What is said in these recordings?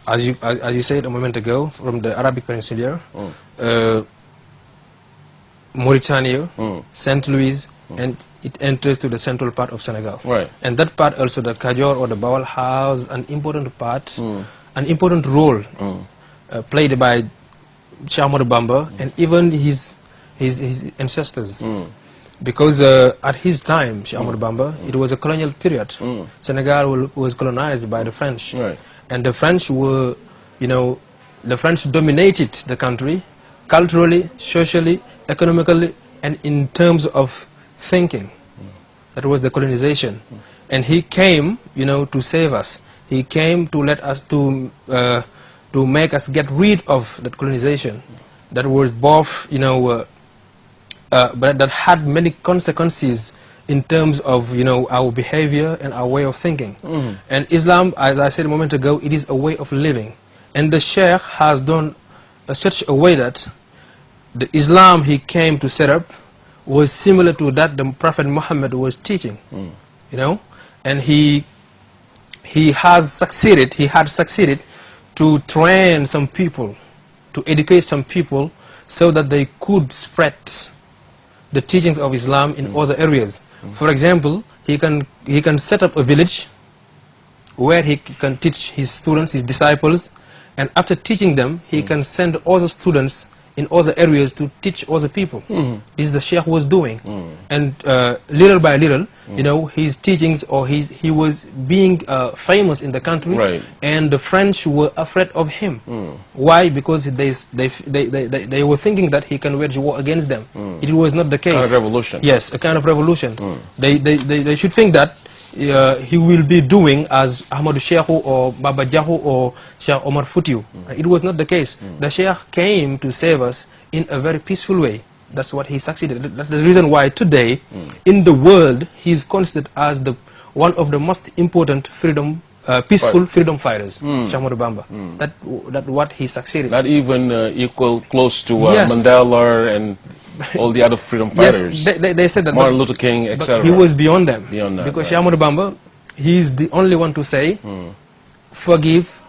as you said a moment ago, from the Arabic Peninsula, Mauritania, Saint Louis, and it enters to the central part of Senegal. Right. And that part also, the Kajor or the Bawal, has an important part, an important role played by Cheikh Ahmadou Bamba and even his ancestors. Because at his time, Cheikh Ahmadou Bamba, it was a colonial period. Senegal was colonized by the French. Right. And the French were, the French dominated the country culturally, socially, economically, and in terms of thinking. That was the colonization. And he came, to save us. He came to let us, to make us get rid of that colonization. That was both, but that had many consequences in terms of, our behavior and our way of thinking. And Islam, as I said a moment ago, it is a way of living. And the Sheikh has done such a way that the Islam he came to set up was similar to that the Prophet Muhammad was teaching, and he had succeeded to train some people, to educate some people so that they could spread the teachings of Islam in other areas. For example, he can set up a village where he can teach his students, his disciples, and after teaching them, he can send other students in other areas to teach other people. This the Sheikh was doing. And little by little, his teachings, or he was being famous in the country, right. And the French were afraid of him. Why? Because they were thinking that he can wage war against them. It was not the case. Kind of revolution. Yes, a kind of revolution. They should think that he will be doing as Ahmadou Sheikhu or Baba Jahu or Sheikh Omar Foutiou. It was not the case. The Sheikh came to save us in a very peaceful way. That's what he succeeded. That's the reason why today, in the world, he is considered as one of the most important peaceful freedom fighters, Cheikh Ahmadou Bamba. That what he succeeded. Not even equal, close to Yes. Mandela and all the other freedom fighters. Yes, they said that. Martin Luther King, etc. He was beyond them. Beyond that, because right. Cheikh Ahmadou Bamba, he is the only one to say, forgive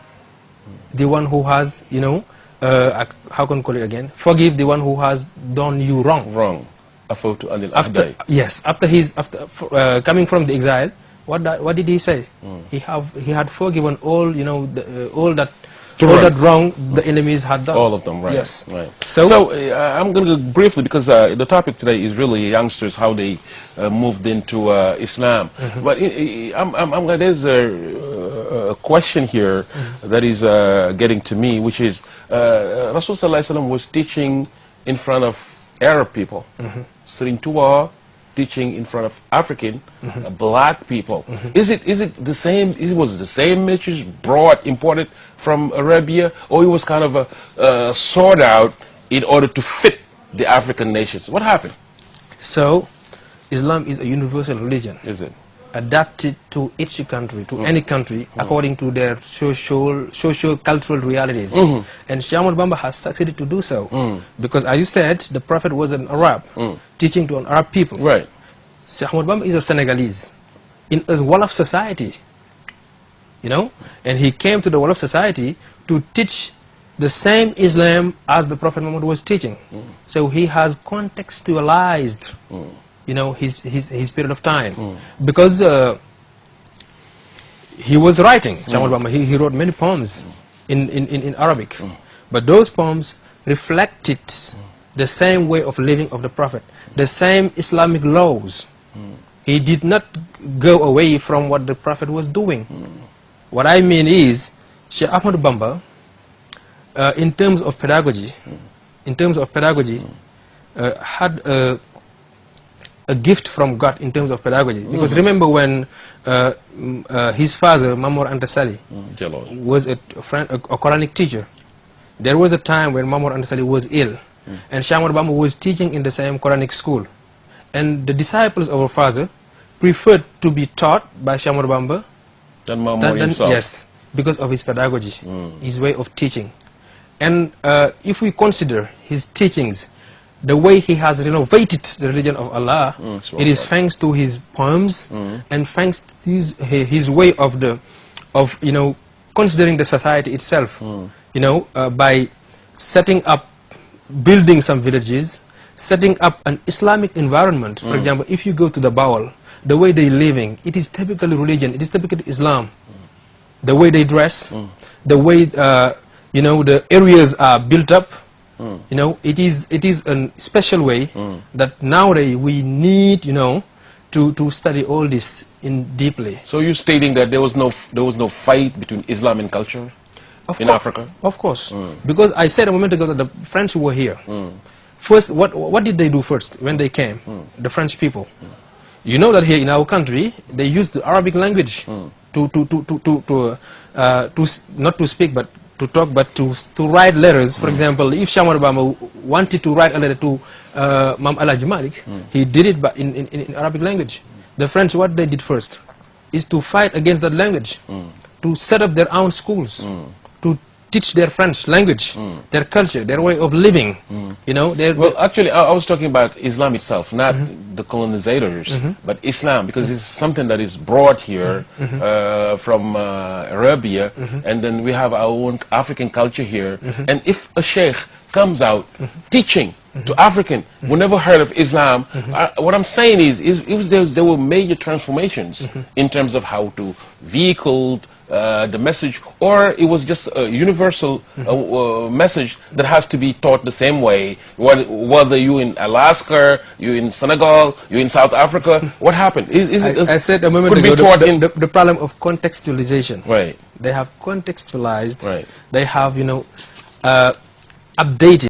the one who has, how can I call it again? Forgive the one who has done you wrong. Wrong. After coming from the exile, what did he say? He had forgiven all, all that wrong the enemies had done. All of them, right? Yes. Right. So I'm going to go briefly, because the topic today is really youngsters, how they moved into Islam. But there's a question here that is getting to me, which is Rasul Sallallahu Alaihi Wasallam was teaching in front of Arab people. Serigne Tuba teaching in front of African black people. Is it the same? Was it the same message brought, imported from Arabia, or it was kind of sought out in order to fit the African nations? What happened? So, Islam is a universal religion. Is it? Adapted to each country, to any country, according to their socio-cultural realities. And Cheikh Ahmadou Bamba has succeeded to do so. Because as you said, the Prophet was an Arab, teaching to an Arab people. Right. Cheikh Ahmadou Bamba is a Senegalese, in a Wolof society, and he came to the Wolof society to teach the same Islam as the Prophet Muhammad was teaching. So he has contextualized his period of time, because he was writing. He wrote many poems in Arabic, but those poems reflected the same way of living of the Prophet, the same Islamic laws. He did not go away from what the Prophet was doing. What I mean is, Cheikh Ahmadou Bamba, in terms of pedagogy, had a gift from God in terms of pedagogy. Because remember when his father, Mamor Anta Sali, was a Quranic teacher, there was a time when Mamor Anta Sali was ill, and Cheikh Ahmadou Bamba was teaching in the same Quranic school. And the disciples of our father preferred to be taught by Cheikh Ahmadou Bamba than Mamor himself. Yes, because of his pedagogy, his way of teaching. And if we consider his teachings, the way he has renovated the religion of Allah, it is thanks to his poems and thanks to his way of considering the society itself, you know, by setting up, building some villages, setting up an Islamic environment. For example, if you go to the Bawal, the way they're living, it is typically religion, it is typically Islam. The way they dress, the way, you know, the areas are built up, you know, it is a special way that nowadays we need, you know, to study all this in deeply. So you're stating that there was no fight between Islam and culture in Africa? Of course. Because I said a moment ago that the French were here. First, what did they do first when they came? The French people. You know that here in our country, they used the Arabic language to not to speak, but to talk, but to write letters. For example, if Shamar Bama wanted to write a letter to Mam Alhaji Malik, he did it in Arabic language. The French, what they did first is to fight against that language, to set up their own schools, to teach their French language, their culture, their way of living. You know. Well, actually, I was talking about Islam itself, not the colonizators, but Islam, because it's something that is brought here from Arabia, and then we have our own African culture here. And if a sheikh comes out teaching to African who never heard of Islam, what I'm saying is there were major transformations in terms of how to vehicle the message, or it was just a universal message that has to be taught the same way, whether you in Alaska, you in Senegal, you in South Africa. What happened? I said a moment ago, the problem of contextualization. Right. They have contextualized. Right. They have, you know, updated